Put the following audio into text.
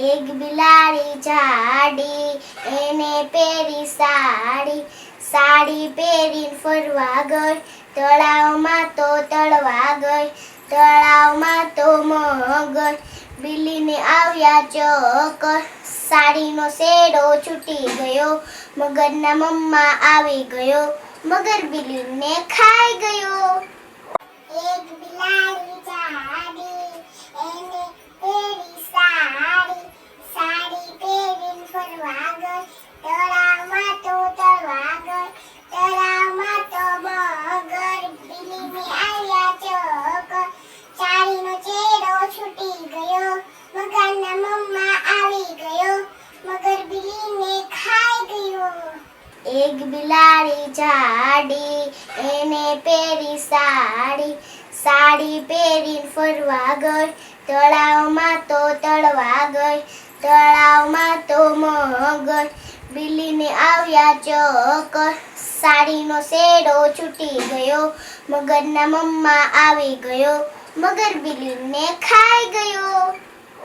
એક બિલાડી જાડી એને પહેરી સાડી, સાડી પહેરીને ફરવા ગઈ, તળાવમાં તો તળવા ગઈ, તળાવમાં તો મગર, બિલીને આવ્યા ચક્કર, સાડીનો શેડો છૂટી ગયો, મગરના મમ્મા આવી ગયો, મગર બિલીને ખાઈ ગયો. એક બિલાડી જાડી એને પહેરી સાડી, સાડી પહેરીને ફરવા ગઈ, તળાવમાં તો તળવા ગઈ, તળાવમાં તો મગર, બિલીને આવ્યા ચક્કર, સાડીનો છેડો છૂટી ગયો, મગરના મમ્મા આવી ગયો, મગર બિલીને ખાઈ ગયો. એક બિલાડી જાડી એને પહેરી સાડી, સાડી પહેરીને ફરવા ગઈ, તળાવમાં તો તળવા ગઈ, તળાવમાં તો મગર, બિલીને આવ્યા ચક્કર, સાડીનો શેડો છૂટી ગયો, મગરના મમ્મા આવી ગયો, મગર બિલીને ખાઈ ગયો.